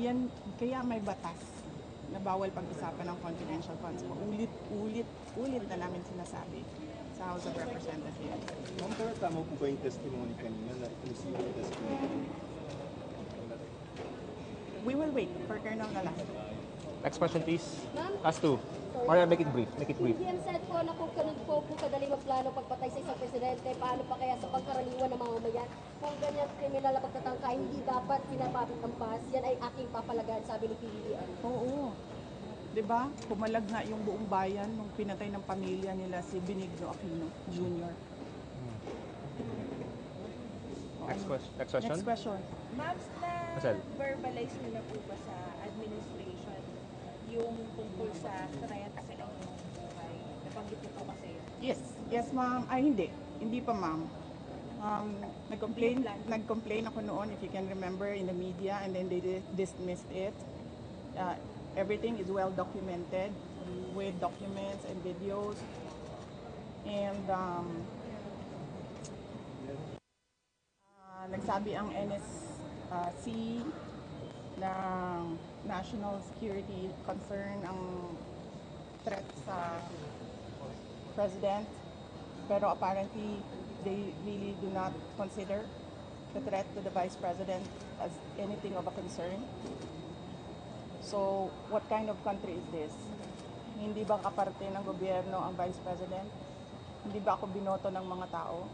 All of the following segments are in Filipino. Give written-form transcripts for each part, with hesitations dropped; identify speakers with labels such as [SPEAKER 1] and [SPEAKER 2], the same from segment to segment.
[SPEAKER 1] Yan, kaya may batas na bawal pag-usapan ng confidential funds. Ulit na namin sinasabi sa House of Representatives.
[SPEAKER 2] Ma'am, pero tama po ba yung testimony kanina na inclusive yung testimony?
[SPEAKER 1] We will wait for Colonel Galaz.
[SPEAKER 3] Next question, please.
[SPEAKER 4] Ma'am?
[SPEAKER 3] Last two. Maria, make it brief. Make it brief.
[SPEAKER 4] PM said po na kung ganun po kadali magplano pagpatay sa isang presidente, paano pa kaya sa pagkaraniwan ng mga mamayan? Kung ganyan kriminal na pagtatangka, hindi dapat pinapapit ang pas. Yan ay aking papalagan, sabi ni PBBM.
[SPEAKER 1] Oo. 'Di ba? Pumalag nga yung buong bayan nung pinatay ng pamilya nila si Benigno Aquino Jr.
[SPEAKER 3] Next question.
[SPEAKER 1] Next question.
[SPEAKER 5] Ma'am,
[SPEAKER 3] Marcel.
[SPEAKER 5] na-verbalize nyo na po ba sa administration yung tungkol sa threat sa inyong buhay? Nabanggit niyo po kasi yun.
[SPEAKER 1] Yes. Yes, ma'am. Ay, hindi. Hindi pa, ma'am. Nag-complain ako noon, if you can remember, in the media, and then they dismissed it. Everything is well documented with documents and videos. And nagsabi ang NSC na national security concern ang threat sa president, pero apparently they really do not consider the threat to the vice president as anything of a concern. So, what kind of country is this? Hindi ba kaparte ng gobyerno ang vice president? Hindi ba ako binoto ng mga tao?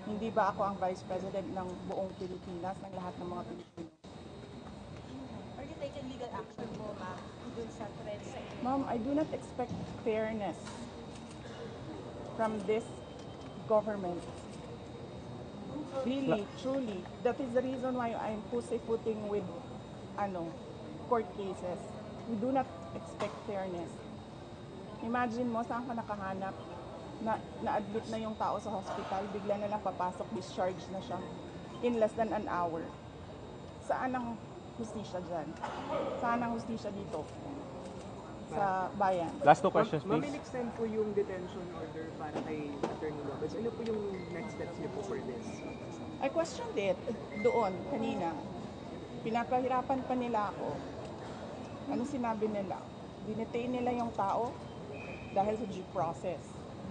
[SPEAKER 1] Hindi ba ako ang vice president ng buong Pilipinas, ng lahat ng mga Pilipino?
[SPEAKER 5] Are you taking legal action mo, ma'am, dun sa threat sa inyo?
[SPEAKER 1] Ma'am, I do not expect fairness from this government. Really, truly. That is the reason why I'm pussyfooting with court cases. We do not expect fairness. Imagine mo, saan ka nakahanap na-admit na yung tao sa hospital, bigla na lang papasok, discharge na siya in less than an hour. Saan ang hustisya dyan? Saan ang hustisya dito? Sa bayan.
[SPEAKER 3] Last two questions,
[SPEAKER 6] Ma'am,
[SPEAKER 3] please.
[SPEAKER 6] in-extend po yung detention order para kay Attorney Lopez. Ano po yung next steps niyo po for this?
[SPEAKER 1] I questioned it doon, kanina. Pinapahirapan pa nila ako. Ano sinabi nila? Dinetain nila yung tao dahil sa due process.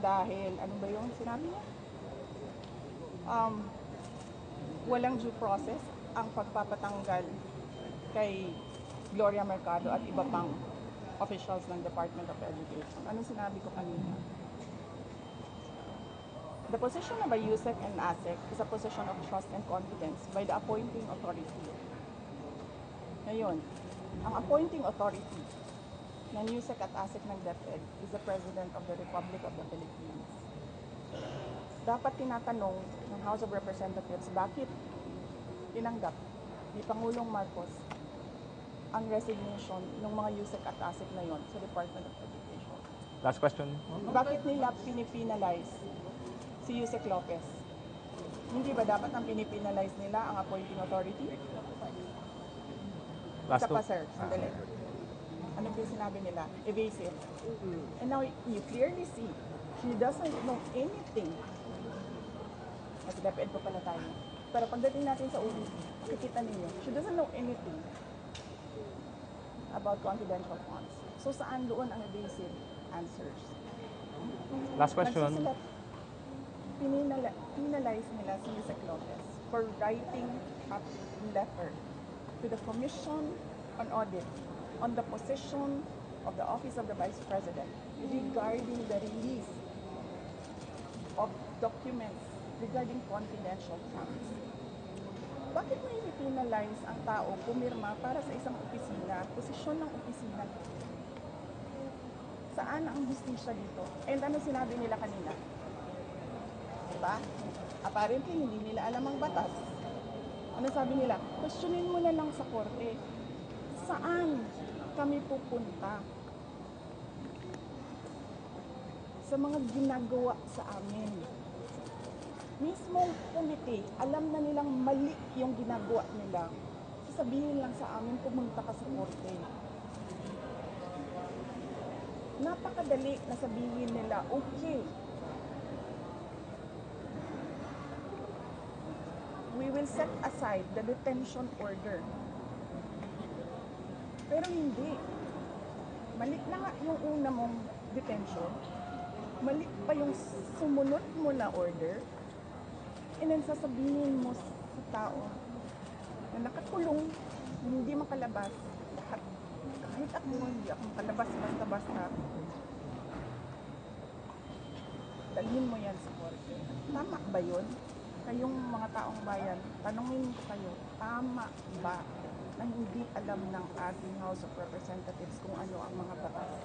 [SPEAKER 1] Dahil, ano ba yung sinabi niya? Walang due process ang pagpapatanggal kay Gloria Mercado at iba pang officials ng Department of Education. Ano sinabi ko kanina? The position of a USEC and ASEC is a position of trust and confidence by the appointing authority. Ngayon, ang appointing authority ng USEC at ASEC ng DepEd is the President of the Republic of the Philippines. Dapat tinatanong ng House of Representatives bakit tinanggap ni Pangulong Marcos ang resignation ng mga USEC at ASEC na yon sa Department of Education.
[SPEAKER 3] Last question.
[SPEAKER 1] Bakit nila pinipinalize si Yusek Lopez? Hindi ba dapat ang pinipinalize nila ang appointing authority?
[SPEAKER 3] Last
[SPEAKER 1] Isa
[SPEAKER 3] two.
[SPEAKER 1] pa, sir. Sandali. Ano po yung sinabi nila? Evasive. And now, you clearly see, she doesn't know anything. Mas DepEd po pala tayo. Pero pagdating natin sa OEP, makikita ninyo, she doesn't know anything about confidential funds. So, saan doon ang evasive answers?
[SPEAKER 3] Last question.
[SPEAKER 1] Penalize nila si Yusek Lopez for writing a letter to the Commission on Audit on the position of the Office of the Vice President regarding the release of documents regarding confidential funds. Bakit may penalize ang tao pumirma para sa isang opisina, posisyon ng opisina? Saan ang justisya dito? And ano sinabi nila kanina? Diba? Apparently, hindi nila alam ang batas. Ano sabi nila? Questionin mo na lang sa korte. Saan kami pupunta? Sa mga ginagawa sa amin. Mismong komite, alam na nilang mali yung ginagawa nila. Sasabihin lang sa amin, pumunta ka sa korte. Napakadali na sabihin nila, okay, we will set aside the detention order Pero hindi. Mali na nga yung una mong detention. Mali pa yung sumunod mo na order. And then sasabihin mo sa tao na nakakulong, hindi makalabas. Lahat, kahit ako, hindi ako makalabas basta-basta. Dalhin mo yan sa korte. Tama ba yun? Kayong mga taong bayan, tanongin ko kayo, tama ba na hindi alam ng ating House of Representatives kung ano ang mga batas?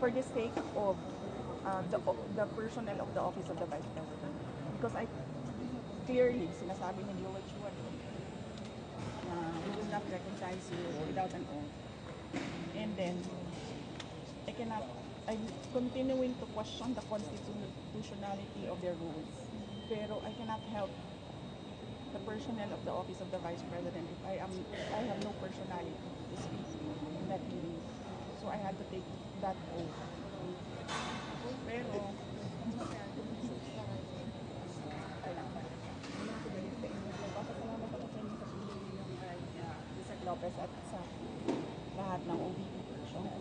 [SPEAKER 1] For the sake of the personnel of the Office of the Vice President, because I clearly sinasabi ni Joel Chua na we will not recognize you without an oath. And then, I'm continuing to question the constitutionality of their rules. Pero I cannot help the personnel of the Office of the Vice President if I have no personality to speak in that meeting. So I had to take that oath. Pero, papasalamat ako sa inyo sa pilihan kay Isaac Lopez at sa lahat ng OVP personnel.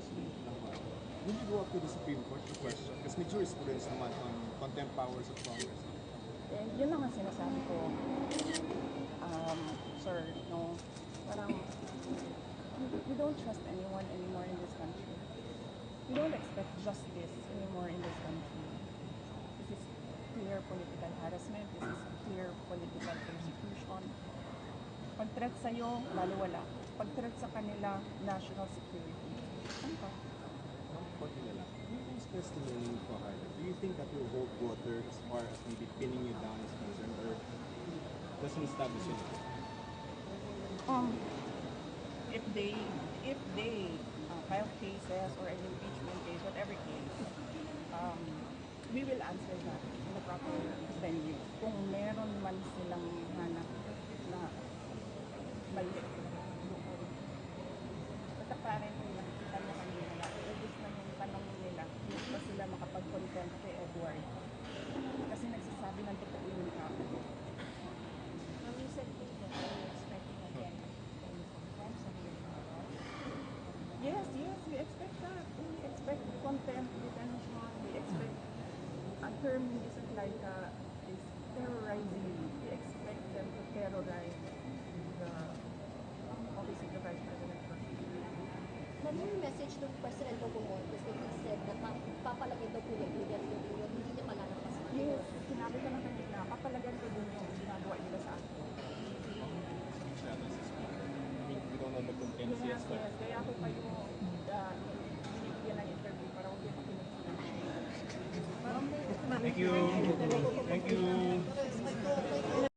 [SPEAKER 2] Will you go up to the Supreme Court to question? Kasi may jurisprudence naman on contempt powers of Congress.
[SPEAKER 1] And yun lang ang sinasabi ko, sir, no, parang we don't trust anyone anymore in this country. We don't expect justice anymore in this country. This is clear political harassment, this is clear political persecution. Pag-threat sa'yo, baliwala. Pag-threat sa kanila, national security. Ano ka?
[SPEAKER 2] Who's testimony for Harvard? Do you think that will hold water as far as maybe pinning you down is concerned, or doesn't establish anything?
[SPEAKER 1] If they file cases or an impeachment case, whatever case, we will answer that in the proper venue. Kung meron man silang hanap na mali doon. Basta parang yung nakikita niya kanina na ubus na yung tanong nila, hindi pa sila makapag-contempt kay Edward. Kasi nagsasabi ng totoo yung tao.
[SPEAKER 5] You said that you're expecting again contempt sa hearing tomorrow.
[SPEAKER 1] Yes, we expect that. We expect contempt, detention. We expect a term isn't like is terrorizing. We expect them to terrorize the office of the Vice President.
[SPEAKER 4] Ma'am, yung message ng President Bongbong Marcos that he said na papalagay daw po niya yung hindi niya palalapas.
[SPEAKER 1] Yes, sinabi ko na kanina, papalagan ko din yung ginagawa nila sa akin.
[SPEAKER 2] We don't know the contents yet,
[SPEAKER 1] Yes,
[SPEAKER 2] but
[SPEAKER 1] yes. Kaya ako kayo binibigyan ng interview para huwag yung makinig.
[SPEAKER 3] Thank you. Thank you.